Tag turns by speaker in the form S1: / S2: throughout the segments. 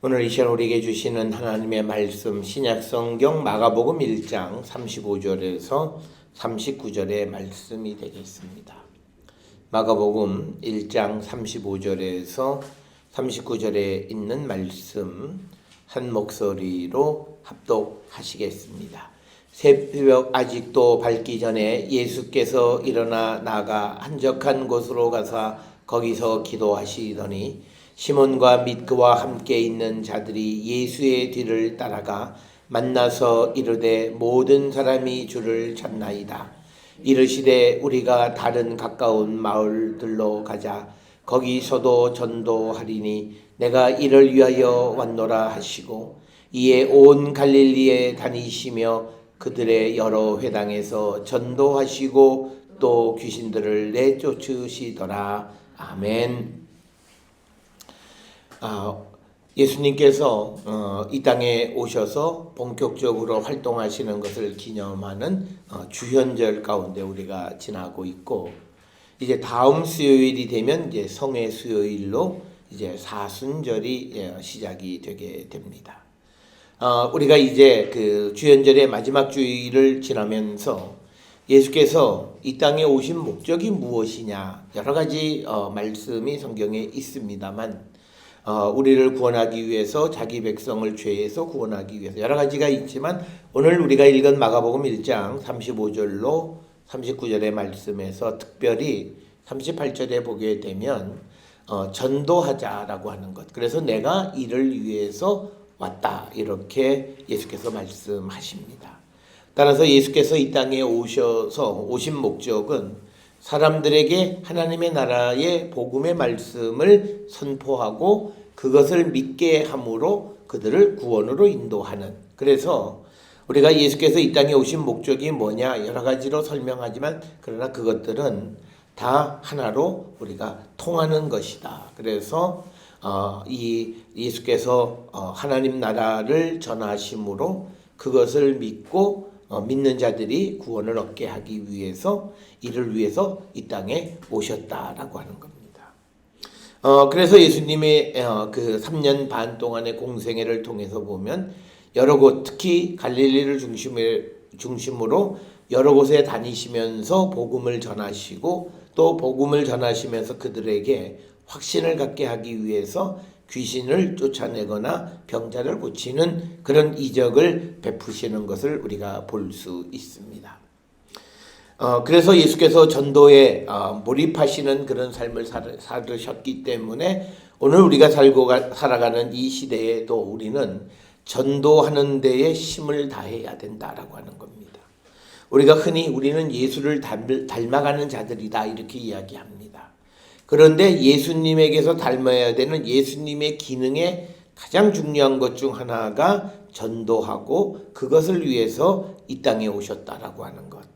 S1: 오늘 이 시간 우리에게 주시는 하나님의 말씀 신약성경 마가복음 1장 35절에서 39절의 말씀이 되겠습니다. 마가복음 1장 35절에서 39절에 있는 말씀 한 목소리로 합독하시겠습니다. 새벽 아직도 밝기 전에 예수께서 일어나 나가 한적한 곳으로 가서 거기서 기도하시더니 시몬과 및 그와 함께 있는 자들이 예수의 뒤를 따라가 만나서 이르되 모든 사람이 주를 찾나이다. 이르시되 우리가 다른 가까운 마을들로 가자. 거기서도 전도하리니 내가 이를 위하여 왔노라 하시고 이에 온 갈릴리에 다니시며 그들의 여러 회당에서 전도하시고 또 귀신들을 내쫓으시더라. 아멘. 예수님께서 이 땅에 오셔서 본격적으로 활동하시는 것을 기념하는 주현절 가운데 우리가 지나고 있고, 이제 다음 수요일이 되면 이제 성의 수요일로 이제 사순절이 시작이 되게 됩니다. 우리가 이제 그 주현절의 마지막 주일을 지나면서 예수께서 이 땅에 오신 목적이 무엇이냐, 여러 가지 말씀이 성경에 있습니다만 우리를 구원하기 위해서, 자기 백성을 죄에서 구원하기 위해서 여러 가지가 있지만, 오늘 우리가 읽은 마가복음 1장 35절로 39절의 말씀에서 특별히 38절에 보게 되면 전도하자라고 하는 것, 그래서 내가 이를 위해서 왔다, 이렇게 예수께서 말씀하십니다. 따라서 예수께서 이 땅에 오신 목적은 사람들에게 하나님의 나라의 복음의 말씀을 선포하고 그것을 믿게 함으로 그들을 구원으로 인도하는, 그래서 우리가 예수께서 이 땅에 오신 목적이 뭐냐 여러 가지로 설명하지만, 그러나 그것들은 다 하나로 우리가 통하는 것이다. 그래서 이 예수께서 하나님 나라를 전하심으로 그것을 믿고 믿는 자들이 구원을 얻게 하기 위해서, 이를 위해서 이 땅에 오셨다라고 하는 겁니다. 그래서 예수님의 그 3년 반 동안의 공생애를 통해서 보면 여러 곳, 특히 갈릴리를 중심으로 여러 곳에 다니시면서 복음을 전하시고, 또 복음을 전하시면서 그들에게 확신을 갖게 하기 위해서 귀신을 쫓아내거나 병자를 고치는 그런 이적을 베푸시는 것을 우리가 볼 수 있습니다. 그래서 예수께서 전도에 몰입하시는 그런 삶을 살으셨기 때문에 오늘 우리가 살아가는 이 시대에도 우리는 전도하는 데에 힘을 다해야 된다라고 하는 겁니다. 우리가 흔히 우리는 예수를 닮아가는 자들이다, 이렇게 이야기합니다. 그런데 예수님에게서 닮아야 되는 예수님의 기능의 가장 중요한 것 중 하나가 전도하고 그것을 위해서 이 땅에 오셨다라고 하는 것.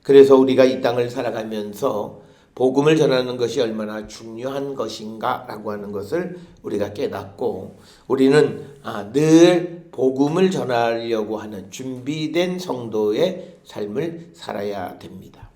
S1: 그래서 우리가 이 땅을 살아가면서 복음을 전하는 것이 얼마나 중요한 것인가라고 하는 것을 우리가 깨닫고, 우리는 늘 복음을 전하려고 하는 준비된 성도의 삶을 살아야 됩니다.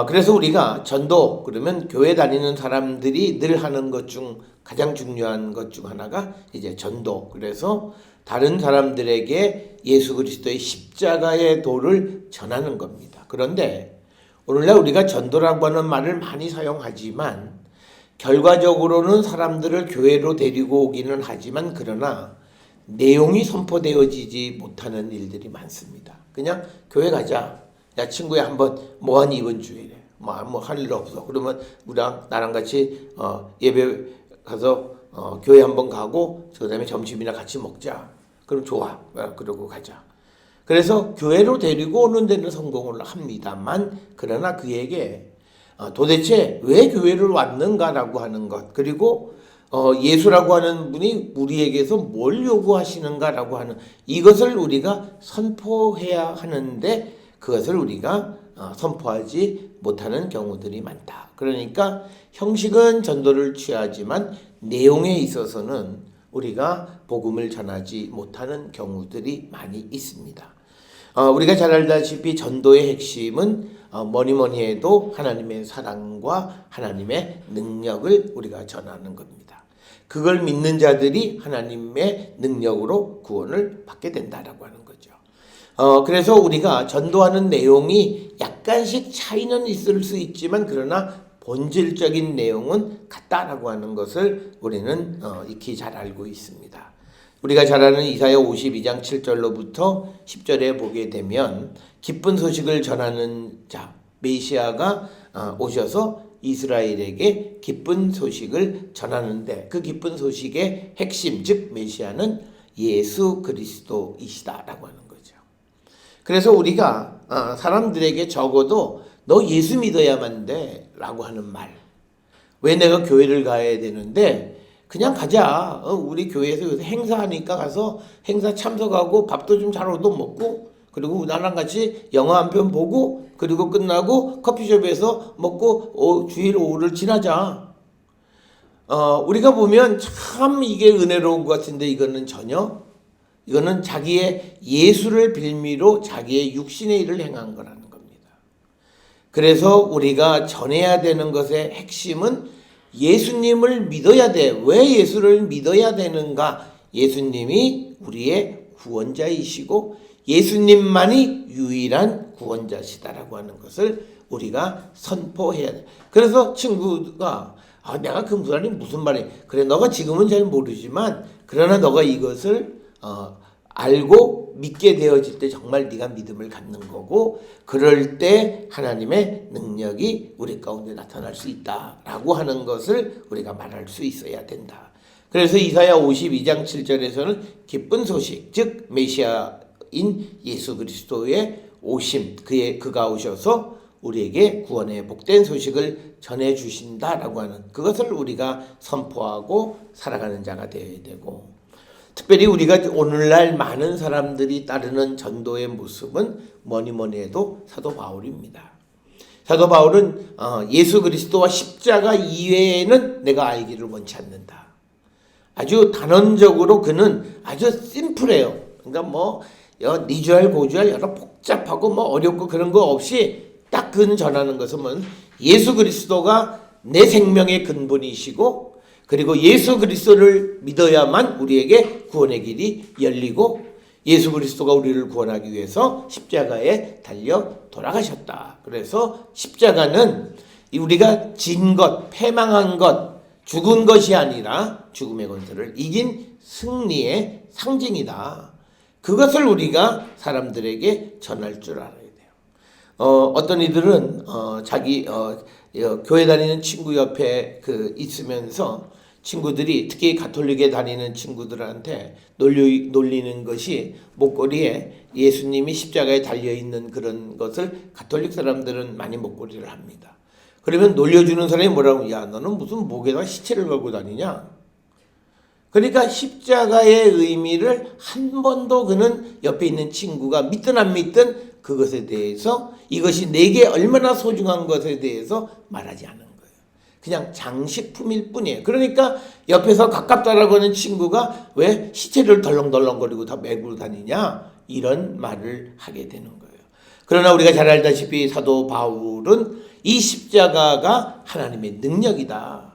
S1: 그래서 우리가 전도, 그러면 교회 다니는 사람들이 늘 하는 것 중 가장 중요한 것 중 하나가 이제 전도. 그래서 다른 사람들에게 예수 그리스도의 십자가의 도를 전하는 겁니다. 그런데 오늘날 우리가 전도라고 하는 말을 많이 사용하지만 결과적으로는 사람들을 교회로 데리고 오기는 하지만, 그러나 내용이 선포되어지지 못하는 일들이 많습니다. 그냥 교회 가자. 야 친구야, 한번 뭐하니 이번 주일에? 뭐 할 일 없어. 그러면 나랑 같이 예배 가서 교회 한번 가고 그다음에 점심이나 같이 먹자. 그럼 좋아. 그러고 가자. 그래서 교회로 데리고 오는 데는 성공을 합니다만, 그러나 그에게 도대체 왜 교회를 왔는가라고 하는 것, 그리고 예수라고 하는 분이 우리에게서 뭘 요구하시는가라고 하는 이것을 우리가 선포해야 하는데, 그것을 우리가 선포하지 못하는 경우들이 많다. 그러니까 형식은 전도를 취하지만 내용에 있어서는 우리가 복음을 전하지 못하는 경우들이 많이 있습니다. 우리가 잘 알다시피 전도의 핵심은 뭐니 해도 하나님의 사랑과 하나님의 능력을 우리가 전하는 겁니다. 그걸 믿는 자들이 하나님의 능력으로 구원을 받게 된다라고 하는 거죠. 그래서 우리가 전도하는 내용이 약간씩 차이는 있을 수 있지만 그러나 본질적인 내용은 같다라고 하는 것을 우리는 익히 잘 알고 있습니다. 우리가 잘 아는 이사야 52장 7절로부터 10절에 보게 되면 기쁜 소식을 전하는 자 메시아가 오셔서 이스라엘에게 기쁜 소식을 전하는데 그 기쁜 소식의 핵심 즉 메시아는 예수 그리스도이시다라고 하는 거죠. 그래서 우리가 사람들에게 적어도 너 예수 믿어야만 돼 라고 하는 말, 왜 내가 교회를 가야 되는데 그냥 가자, 우리 교회에서 요새 행사하니까 가서 행사 참석하고 밥도 좀 잘 얻어 먹고 그리고 나랑 같이 영화 한 편 보고 그리고 끝나고 커피숍에서 먹고 주일 오후를 지나자. 우리가 보면 참 이게 은혜로운 것 같은데 이거는 자기의 예수를 빌미로 자기의 육신의 일을 행한 거라는 겁니다. 그래서 우리가 전해야 되는 것의 핵심은 예수님을 믿어야 돼. 왜 예수를 믿어야 되는가? 예수님이 우리의 구원자이시고 예수님만이 유일한 구원자시다라고 하는 것을 우리가 선포해야 돼. 그래서 친구가 내가 그 말이 무슨 말이야? 그래 너가 지금은 잘 모르지만 그러나 너가 이것을 알고 믿게 되어질 때 정말 네가 믿음을 갖는 거고 그럴 때 하나님의 능력이 우리 가운데 나타날 수 있다라고 하는 것을 우리가 말할 수 있어야 된다. 그래서 이사야 52장 7절에서는 기쁜 소식 즉 메시아인 예수 그리스도의 오심 그가 오셔서 우리에게 구원의 복된 소식을 전해주신다라고 하는 그것을 우리가 선포하고 살아가는 자가 되어야 되고 특별히 우리가 오늘날 많은 사람들이 따르는 전도의 모습은 뭐니 해도 사도 바울입니다. 사도 바울은 예수 그리스도와 십자가 이외에는 내가 알기를 원치 않는다. 아주 단언적으로 그는 아주 심플해요. 그러니까 니주알 고주알 여러 복잡하고 어렵고 그런 거 없이 딱 그는 전하는 것은 예수 그리스도가 내 생명의 근본이시고 그리고 예수 그리스도를 믿어야만 우리에게 구원의 길이 열리고 예수 그리스도가 우리를 구원하기 위해서 십자가에 달려 돌아가셨다. 그래서 십자가는 우리가 진 것, 패망한 것, 죽은 것이 아니라 죽음의 권세를 이긴 승리의 상징이다. 그것을 우리가 사람들에게 전할 줄 알아야 돼요. 어떤 이들은 자기 교회 다니는 친구 옆에 있으면서 친구들이 특히 가톨릭에 다니는 친구들한테 놀리는 것이 목걸이에 예수님이 십자가에 달려있는 그런 것을 가톨릭 사람들은 많이 목걸이를 합니다. 그러면 놀려주는 사람이 뭐라고 야 너는 무슨 목에다 시체를 걸고 다니냐. 그러니까 십자가의 의미를 한 번도 그는 옆에 있는 친구가 믿든 안 믿든 그것에 대해서 이것이 내게 얼마나 소중한 것에 대해서 말하지 않은 거예요. 그냥 장식품일 뿐이에요. 그러니까 옆에서 가깝다라고 하는 친구가 왜 시체를 덜렁덜렁거리고 다 메고 다니냐 이런 말을 하게 되는 거예요. 그러나 우리가 잘 알다시피 사도 바울은 이 십자가가 하나님의 능력이다.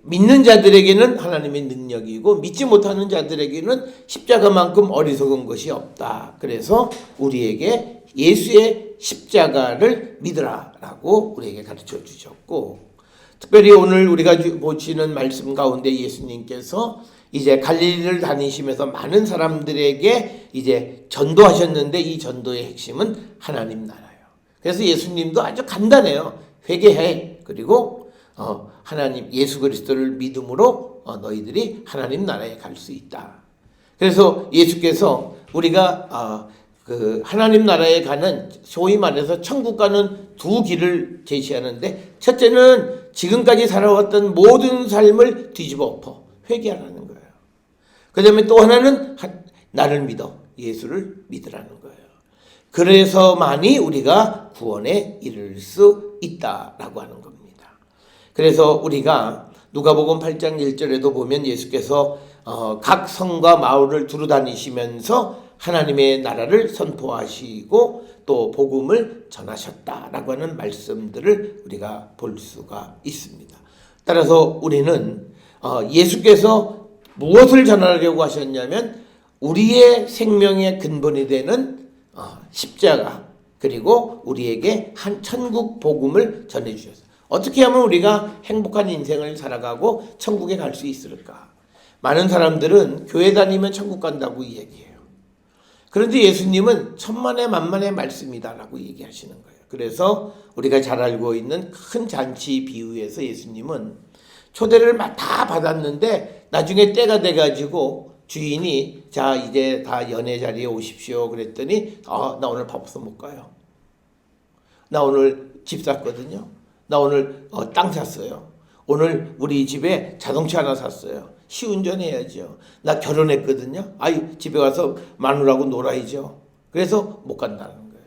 S1: 믿는 자들에게는 하나님의 능력이고 믿지 못하는 자들에게는 십자가만큼 어리석은 것이 없다. 그래서 우리에게 예수의 십자가를 믿으라라고 우리에게 가르쳐 주셨고 특별히 오늘 우리가 보시는 말씀 가운데 예수님께서 이제 갈릴리를 다니시면서 많은 사람들에게 이제 전도하셨는데 이 전도의 핵심은 하나님 나라예요. 그래서 예수님도 아주 간단해요. 회개해. 그리고 하나님 예수 그리스도를 믿음으로 너희들이 하나님 나라에 갈 수 있다. 그래서 예수께서 우리가 하나님 나라에 가는 소위 말해서 천국 가는 두 길을 제시하는데 첫째는 지금까지 살아왔던 모든 삶을 뒤집어 엎어 회개하라는 거예요. 그 다음에 또 하나는 나를 믿어 예수를 믿으라는 거예요. 그래서만이 우리가 구원에 이를 수 있다라고 하는 겁니다. 그래서 우리가 누가복음 8장 1절에도 보면 예수께서 각 성과 마을을 두루 다니시면서 하나님의 나라를 선포하시고 또 복음을 전하셨다라고 하는 말씀들을 우리가 볼 수가 있습니다. 따라서 우리는 예수께서 무엇을 전하려고 하셨냐면 우리의 생명의 근본이 되는 십자가, 그리고 우리에게 한 천국 복음을 전해주셨어요. 어떻게 하면 우리가 행복한 인생을 살아가고 천국에 갈 수 있을까? 많은 사람들은 교회 다니면 천국 간다고 얘기해요. 그런데 예수님은 천만의 만만의 말씀이다라고 얘기하시는 거예요. 그래서 우리가 잘 알고 있는 큰 잔치 비유에서 예수님은 초대를 다 받았는데 나중에 때가 돼가지고 주인이 자 이제 다 연회 자리에 오십시오 그랬더니 나 오늘 바빠서 못 가요. 나 오늘 집 샀거든요. 나 오늘 땅 샀어요. 오늘 우리 집에 자동차 하나 샀어요. 시운전해야죠. 나 결혼했거든요. 집에 가서 마누라하고 놀아야죠. 그래서 못 간다는 거예요.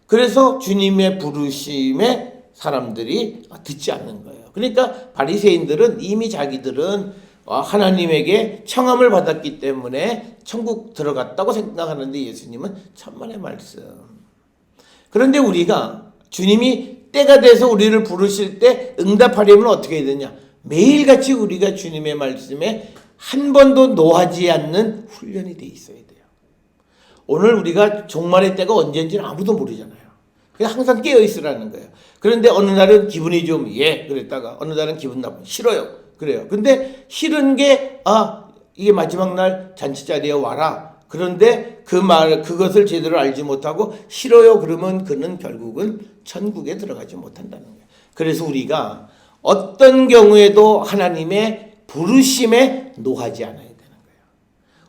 S1: 그래서 주님의 부르심에 사람들이 듣지 않는 거예요. 그러니까 바리새인들은 이미 자기들은 하나님에게 청함을 받았기 때문에 천국 들어갔다고 생각하는데 예수님은 천만의 말씀. 그런데 우리가 주님이 때가 돼서 우리를 부르실 때 응답하려면 어떻게 해야 되냐? 매일같이 우리가 주님의 말씀에 한 번도 노하지 않는 훈련이 돼 있어야 돼요. 오늘 우리가 종말의 때가 언제인지는 아무도 모르잖아요. 그냥 항상 깨어 있으라는 거예요. 그런데 어느 날은 기분이 좀 그랬다가 어느 날은 기분 나쁘고 싫어요. 그래요. 근데 싫은 게 이게 마지막 날 잔치 자리에 와라. 그런데 그것을 제대로 알지 못하고 싫어요. 그러면 그는 결국은 천국에 들어가지 못한다는 거예요. 그래서 우리가 어떤 경우에도 하나님의 부르심에 노하지 않아야 되는 거예요.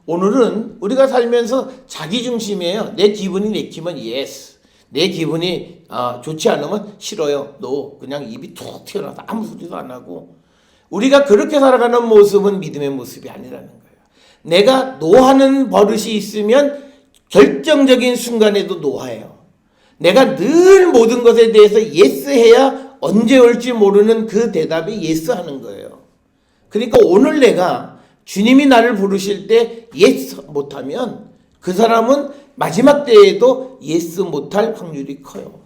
S1: 오늘은 우리가 살면서 자기 중심이에요. 내 기분이 내키면 yes. 내 기분이 좋지 않으면 싫어요. no. 그냥 입이 툭 튀어나와서 아무 소리도 안 하고. 우리가 그렇게 살아가는 모습은 믿음의 모습이 아니라는 거예요. 내가 노하는 버릇이 있으면 결정적인 순간에도 노하예요. 내가 늘 모든 것에 대해서 yes 해야 언제 올지 모르는 그 대답이 yes 하는 거예요. 그러니까 오늘 내가 주님이 나를 부르실 때 yes 못하면 그 사람은 마지막 때에도 yes 못할 확률이 커요.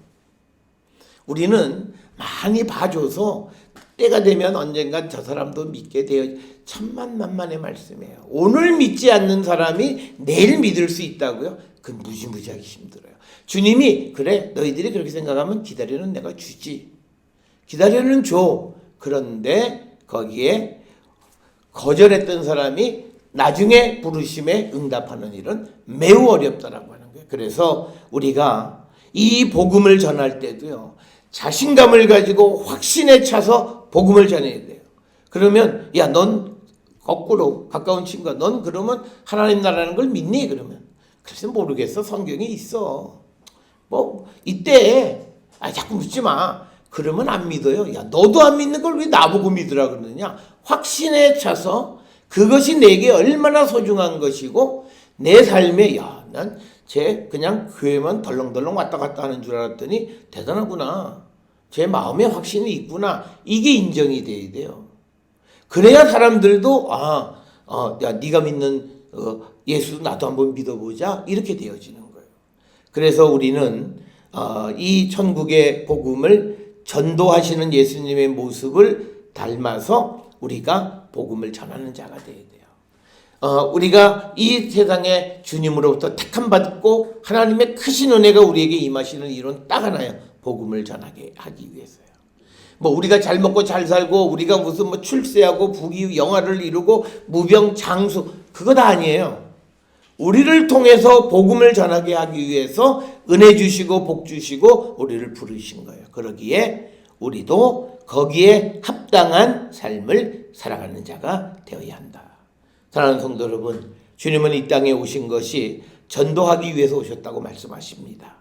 S1: 우리는 많이 봐줘서 때가 되면 언젠간 저 사람도 믿게 되어 천만만만의 말씀이에요. 오늘 믿지 않는 사람이 내일 믿을 수 있다고요? 그건 무지무지하기 힘들어요. 주님이 그래 너희들이 그렇게 생각하면 기다려는 내가 주지. 기다려는 줘. 그런데 거기에 거절했던 사람이 나중에 부르심에 응답하는 일은 매우 어렵다라고 하는 거예요. 그래서 우리가 이 복음을 전할 때도요. 자신감을 가지고 확신에 차서 복음을 전해야 돼요. 그러면 넌 거꾸로 가까운 친구가 넌 그러면 하나님 나라는 걸 믿니? 그러면 글쎄 모르겠어. 성경에 있어. 이때 자꾸 묻지 마. 그러면 안 믿어요. 너도 안 믿는 걸 왜 나보고 믿으라 그러느냐? 확신에 차서 그것이 내게 얼마나 소중한 것이고 내 삶에 난 쟤 그냥 교회만 덜렁덜렁 왔다 갔다 하는 줄 알았더니 대단하구나. 제 마음에 확신이 있구나. 이게 인정이 돼야 돼요. 그래야 사람들도 네가 믿는 예수 나도 한번 믿어보자. 이렇게 되어지는 거예요. 그래서 우리는 이 천국의 복음을 전도하시는 예수님의 모습을 닮아서 우리가 복음을 전하는 자가 되어야 돼요. 우리가 이 세상에 주님으로부터 택함받고 하나님의 크신 은혜가 우리에게 임하시는 이유는 딱 하나예요. 복음을 전하게 하기 위해서요. 우리가 잘 먹고 잘 살고 우리가 무슨 출세하고 부귀 영화를 이루고 무병장수 그거 다 아니에요. 우리를 통해서 복음을 전하게 하기 위해서 은혜 주시고 복 주시고 우리를 부르신 거예요. 그러기에 우리도 거기에 합당한 삶을 살아가는 자가 되어야 한다. 사랑하는 성도 여러분, 주님은 이 땅에 오신 것이 전도하기 위해서 오셨다고 말씀하십니다.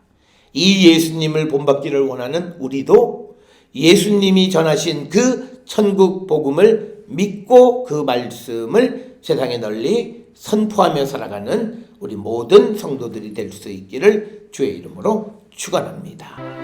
S1: 이 예수님을 본받기를 원하는 우리도 예수님이 전하신 그 천국 복음을 믿고 그 말씀을 세상에 널리 선포하며 살아가는 우리 모든 성도들이 될 수 있기를 주의 이름으로 축원합니다.